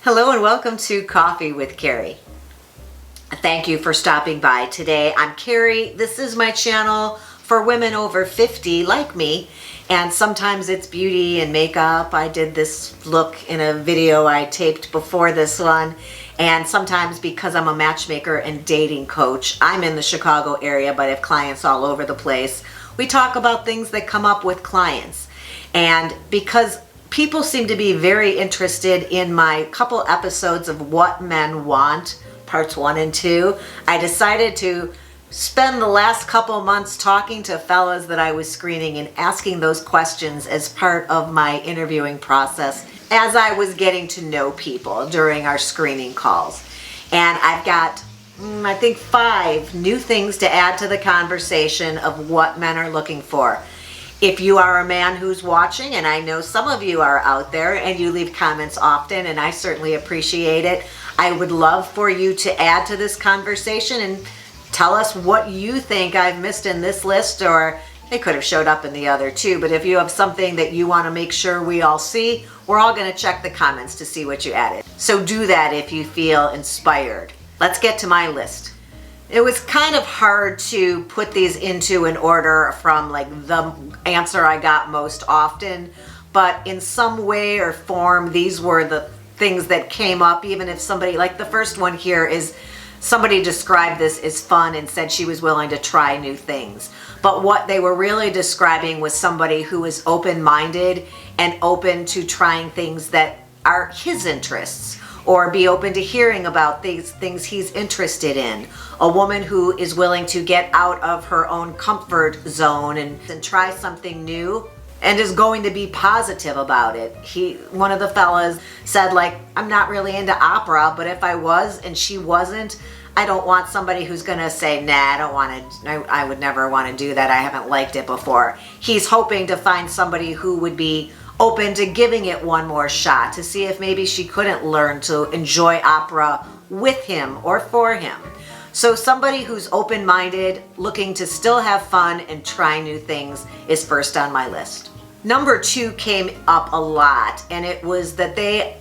Hello and welcome to Coffee with Carey. Thank you for stopping by today. I'm Carey. This is my channel for women over 50 like me, and sometimes it's beauty and makeup. I did this look in a video I taped before this one, and sometimes because I'm a matchmaker and dating coach, I'm in the Chicago area but have clients all over the place. We talk about things that come up with clients, and because people seem to be very interested in my couple episodes of What Men Want, parts 1 and 2. I decided to spend the last couple months talking to fellas that I was screening and asking those questions as part of my interviewing process as I was getting to know people during our screening calls. And I've got, I think, 5 new things to add to the conversation of what men are looking for. If you are a man who's watching, and I know some of you are out there and you leave comments often, and I certainly appreciate it, I would love for you to add to this conversation and tell us what you think I've missed in this list, or they could have showed up in the other too. But if you have something that you want to make sure we all see, we're all going to check the comments to see what you added. So do that if you feel inspired. Let's get to my list. It was kind of hard to put these into an order from like the answer I got most often, but in some way or form, these were the things that came up. Even if somebody, like the first one here is somebody described this as fun and said she was willing to try new things. But what they were really describing was somebody who is open-minded and open to trying things that are his interests, or be open to hearing about these things he's interested in. A woman who is willing to get out of her own comfort zone and try something new and is going to be positive about it. One of the fellas said, like, I'm not really into opera, but if I was and she wasn't, I don't want somebody who's gonna say, nah, I would never want to do that. I haven't liked it before. He's hoping to find somebody who would be open to giving it one more shot to see if maybe she couldn't learn to enjoy opera with him or for him. So somebody who's open-minded, looking to still have fun and try new things is first on my list. Number 2 came up a lot, and it was that they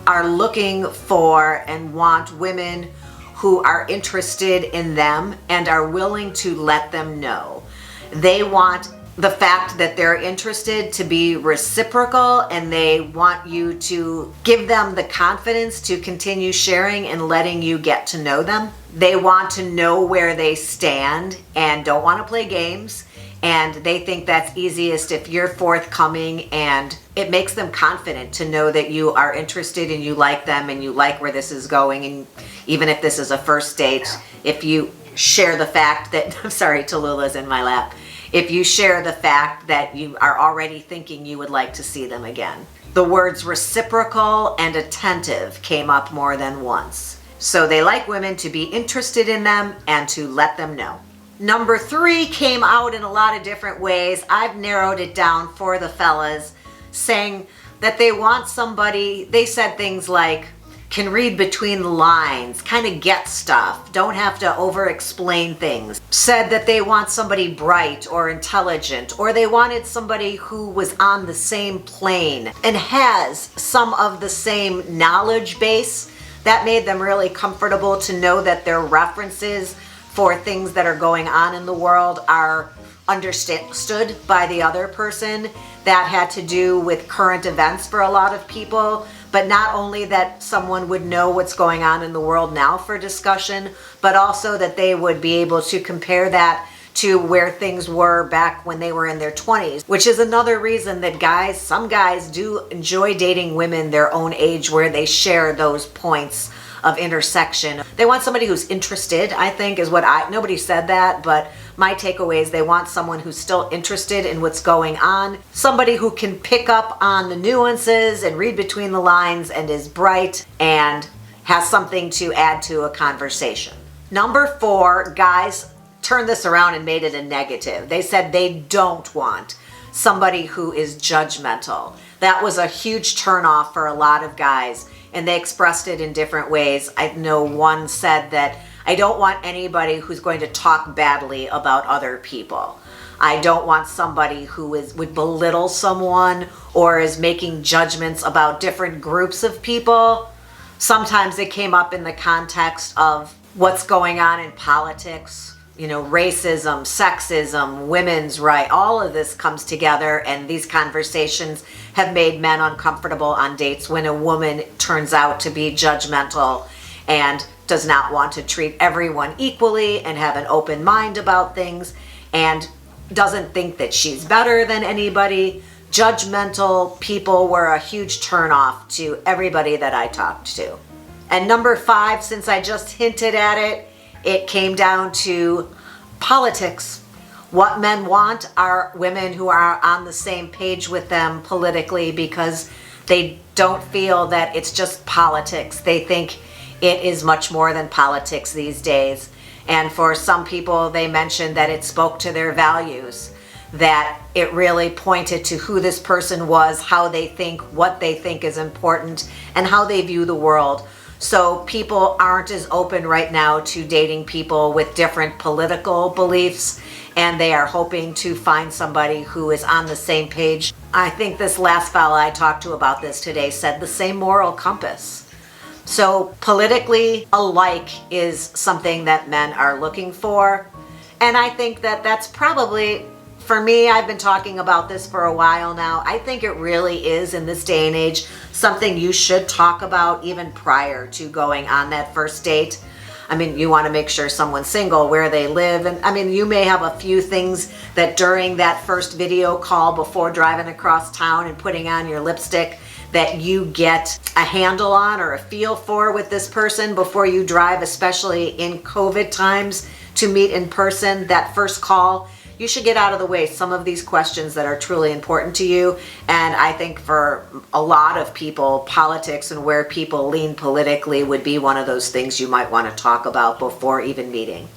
are looking for and want women who are interested in them and are willing to let them know. They want the fact that they're interested to be reciprocal, and they want you to give them the confidence to continue sharing and letting you get to know them. They want to know where they stand and don't want to play games, and they think that's easiest if you're forthcoming, and it makes them confident to know that you are interested and you like them and you like where this is going. And even if this is a first date, if you share the fact that, I'm sorry, Tallulah's in my lap, if you share the fact that you are already thinking you would like to see them again. The words reciprocal and attentive came up more than once. So they like women to be interested in them and to let them know. Number 3 came out in a lot of different ways. I've narrowed it down for the fellas, saying that they want somebody, they said things like, can read between the lines, kind of get stuff, don't have to over-explain things. Said that they want somebody bright or intelligent, or they wanted somebody who was on the same plane and has some of the same knowledge base. That made them really comfortable to know that their references for things that are going on in the world are understood by the other person. That had to do with current events for a lot of people. But not only that someone would know what's going on in the world now for discussion, but also that they would be able to compare that to where things were back when they were in their 20s, which is another reason that some guys do enjoy dating women their own age, where they share those points of intersection. They want somebody who's interested, I think, is what nobody said that, but my takeaway is they want someone who's still interested in what's going on, somebody who can pick up on the nuances and read between the lines and is bright and has something to add to a conversation. Number 4, guys turned this around and made it a negative. They said they don't want somebody who is judgmental. That was a huge turnoff for a lot of guys, and they expressed it in different ways. I know one said that, I don't want anybody who's going to talk badly about other people. I don't want somebody who would belittle someone or is making judgments about different groups of people. Sometimes it came up in the context of what's going on in politics, you know, racism, sexism, women's right, all of this comes together, and these conversations have made men uncomfortable on dates when a woman turns out to be judgmental and does not want to treat everyone equally and have an open mind about things and doesn't think that she's better than anybody. Judgmental people were a huge turnoff to everybody that I talked to. And number 5, since I just hinted at it, it came down to politics. What men want are women who are on the same page with them politically, because they don't feel that it's just politics. They think it is much more than politics these days. And for some people, they mentioned that it spoke to their values, that it really pointed to who this person was, how they think, what they think is important, and how they view the world. So people aren't as open right now to dating people with different political beliefs, and they are hoping to find somebody who is on the same page. I think this last fella I talked to about this today said the same moral compass. So politically alike is something that men are looking for. And I think that that's probably, for me, I've been talking about this for a while now. I think it really is, in this day and age, something you should talk about even prior to going on that first date. I mean, you want to make sure someone's single, where they live. And I mean, you may have a few things that during that first video call before driving across town and putting on your lipstick that you get a handle on or a feel for with this person before you drive, especially in COVID times, to meet in person. That first call, you should get out of the way some of these questions that are truly important to you. And I think for a lot of people, politics and where people lean politically would be one of those things you might want to talk about before even meeting.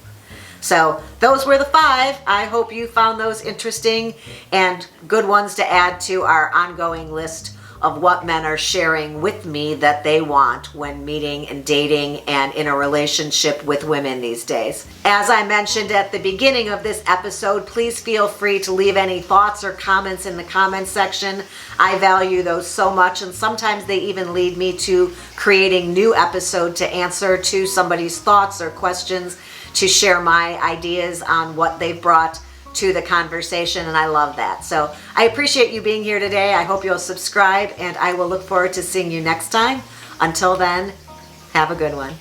So those were the 5. I hope you found those interesting and good ones to add to our ongoing list of what men are sharing with me that they want when meeting and dating and in a relationship with women these days. As I mentioned at the beginning of this episode, please feel free to leave any thoughts or comments in the comment section. I value those so much, and sometimes they even lead me to creating new episodes to answer to somebody's thoughts or questions, to share my ideas on what they've brought to the conversation, and I love that. So I appreciate you being here today. I hope you'll subscribe, and I will look forward to seeing you next time. Until then, have a good one.